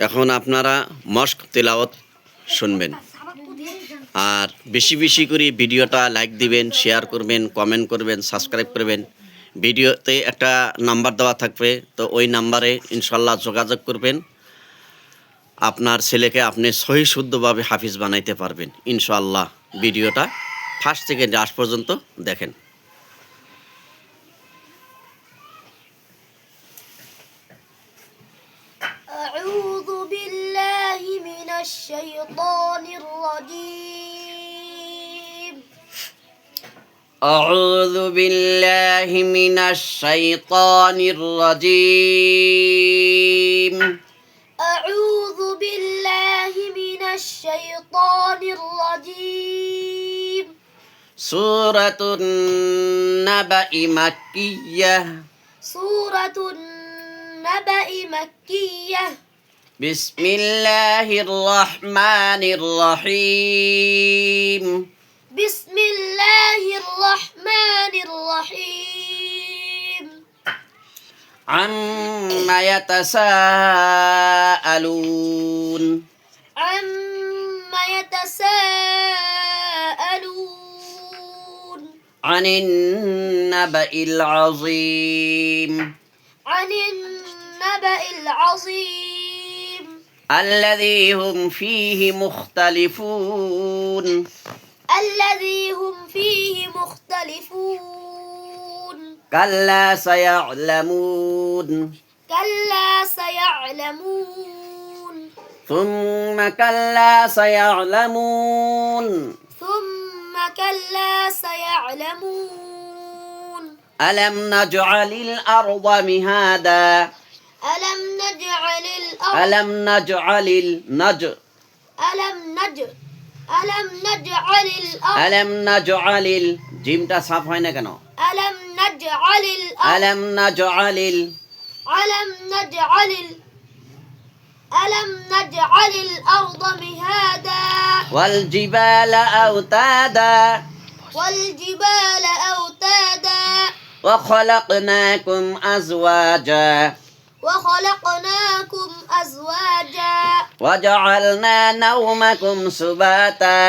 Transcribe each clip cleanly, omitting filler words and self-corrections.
এখন আপনারা মস্ক তেলাওয়াত শুনবেন, আর বেশি বেশি করে ভিডিওটা লাইক দিবেন, শেয়ার করবেন, কমেন্ট করবেন, সাবস্ক্রাইব করবেন। ভিডিওতে একটা নাম্বার দেওয়া থাকবে, তো ওই নাম্বারে ইনশাল্লাহ যোগাযোগ করবেন। আপনার ছেলেকে আপনি সহি শুদ্ধভাবে হাফিজ বানাইতে পারবেন ইনশাআল্লাহ। ভিডিওটা ফার্স্ট থেকে লাস্ট পর্যন্ত দেখেন। আউযু বিল্লাহি মিনাশ শাইতানির রাজীম। আউযু বিল্লাহি মিনাশ শাইতানির রাজীম। আউযু বিল্লাহি মিনাশ শাইতানির রাজীম। সূরাতুন নাবা'i মাক্কিয়াহ। সূরাতুন নাবা'i মাক্কিয়াহ। বিসমিল্লাহির রহমানির রহিম। বিসমিল্লাহির রহমানির রহিম। عما يتساءلون. عما يتساءلون. عن النبأ العظيم. عن النبأ العظيم. الذي هم فيه مختلفون. الذي هم فيه مختلفون. كلا سيعلمون. كلا سيعلمون. ثم كلا سيعلمون. ثم كلا سيعلمون. ألم نجعل الأرض مهادا. ألم نجعل الأرض. ألم نجعل ألم نجعل. ألم نجعل الأرض. ألم نجعل জিমটা সাফ হয় না কেন? ألم نجعل الأرض. ألم نجعل ألم نجعل ألم نجعل الأرض مهادا. والجبال أوتادا. والجبال أوتادا. وخلقناكم أزواجا. وخلقناكم أزواجا. وجعلنا نومكم سباتا.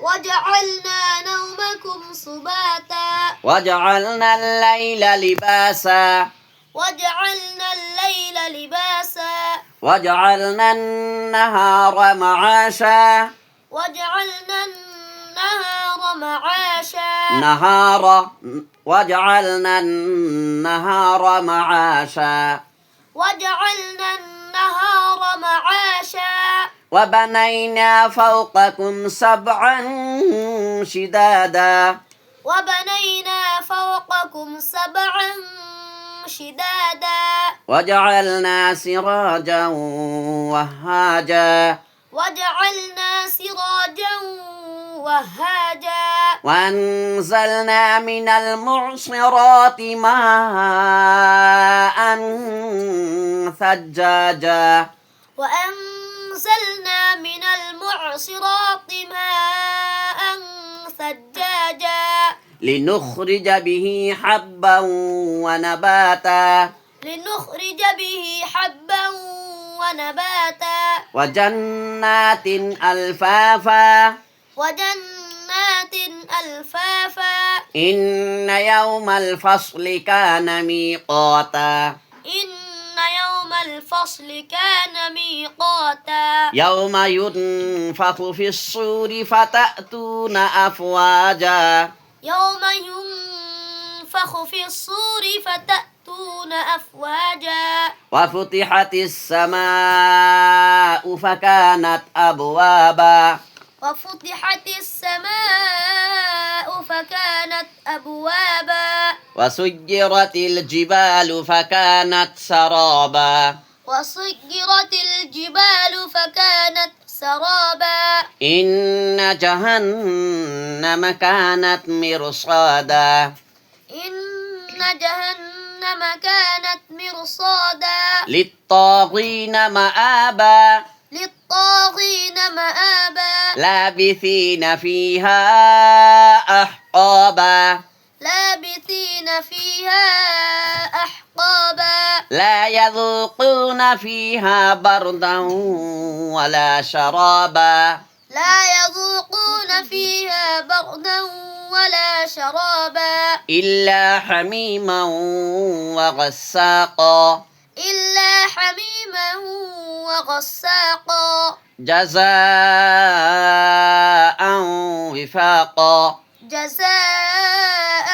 وجعلنا نومكم سباتا. وجعلنا الليل لباسا. وجعلنا الليل لباسا. وجعلنا النهار معاشا. وجعلنا النهار معاشا. وجعلنا النهار معاشا. وجعلنا النهار معاشا. وبنينا فوقكم سبعا شدادا. وبنينا فوقكم سبعا شدادا. وجعلنا سراجا وهاجا. وجعلنا سراجا وهاجا. وأنزلنا من المعصرات ماء ثجاجا. وأنزلنا من المعصرات ماء ثجاجا. لنخرج به حبا ونباتا. لنخرج به حبا ونباتا. وجنات ألفافا. وجنات ألفافا. إن يوم الفصل كان ميقاتا. إن يوم الفصل كان ميقاتا. يوم ينفخ في الصور فتأتون أفواجا. يوم ينفخ في الصور فتأتون أفواجا. وفتحت السماء فكانت أبوابا. وفتحت السماء فكانت أبوابا. وسيرت الجبال فكانت سرابا. وسيرت الجبال فكانت سرابا. إن جهنم كانت مرصادا. إن جهنم كانت مرصادا. للطاغين مآبا. للطاغين مآبا. لابثين فيها أحقابا. لابثين فيها أحقابا لا يذوقون فيها بردا ولا شرابا لا يذوقون فيها بردا ولا شرابا إلا حميما وغساقا إلا حميما وغساقا جزاء وفاقا جزاء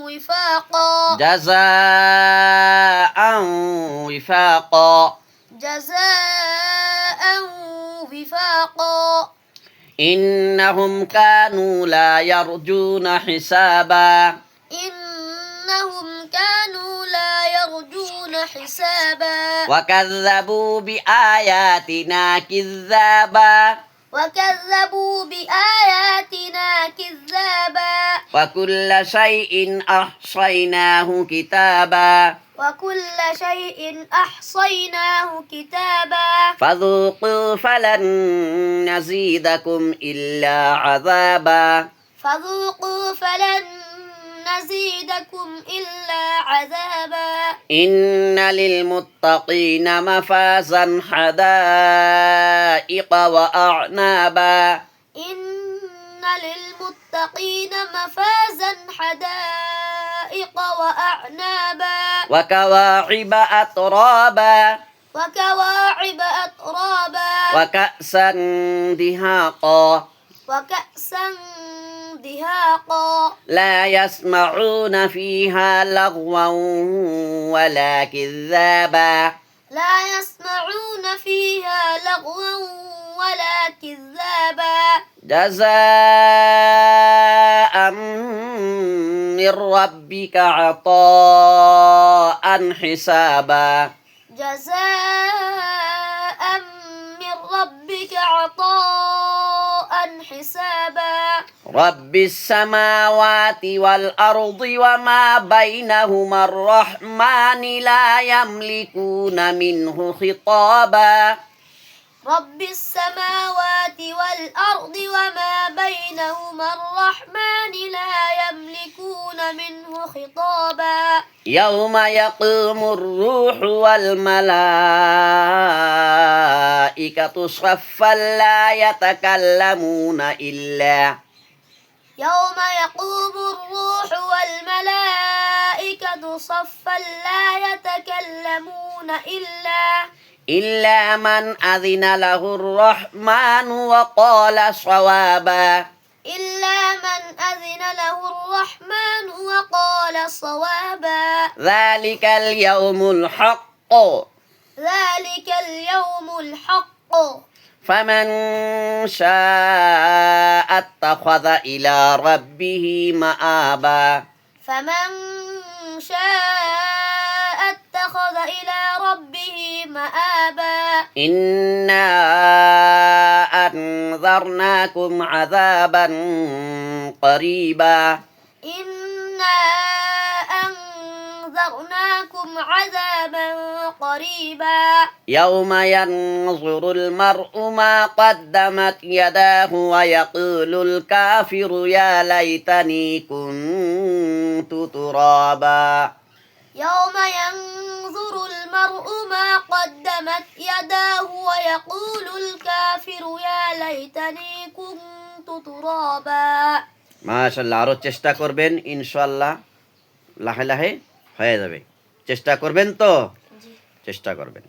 وفاقا جزاء وفاقا جزاء وفاقا إنهم كانوا لا يرجون حسابا إنهم كانوا لا يرجون حسابا وكذبوا بآياتنا كذابا وكذبوا بآياتنا كذابا وكل شيء أحصيناه كتابا وكل شيء أحصيناه كتابا فذوقوا فلن نزيدكم إلا عذابا فذوقوا فلن نزيدكم إلا عذابا إن للمتقين مفازا حدائق وأعنابا إن للمتقين مفازا حدائق وأعنابا وكواعب أترابا وكواعب أترابا وكأسا دهاقا وكأسا دهاقا لا يسمعون فيها لغوا ولا كذابا لا يسمعون فيها لغوا ولا كذابا جزاء من ربك عطاء حسابا جزاء من ربك عطاء حسابا رب السماوات والأرض وما بينهما الرحمن لا يملكون منه خطابا رب السماوات والأرض وما بينهما الرحمن لا يملكون منه خطابا يوم يقوم الروح والملائكة صفا لا يتكلمون إلا يوم يقوم الروح والملائكة صفا لا يتكلمون إلا من أذن له الرحمن وقال صوابا إلا من أذن له الرحمن وقال صوابا ذلك اليوم الحق ذلك اليوم الحق فمن شاء اتخذ إلى ربه مآبا فمن شاء اتخذ إلى ربه مآبا إنا أنذرناكم عذابا قريبا إنا أنذرناكم عذابا قريبا يوم ينظر المرء ما قدمت يداه ويقول الكافر يا ليتني كنت ترابا يوم ينظر المرء ما قدمت يداه ويقول الكافر يا ليتني كنت ترابا মাশাআল্লাহ আরো চেষ্টা করবেন ইনশাআল্লাহ লাহে লাহে হয়ে যাবে চেষ্টা করবেন তো চেষ্টা করবেন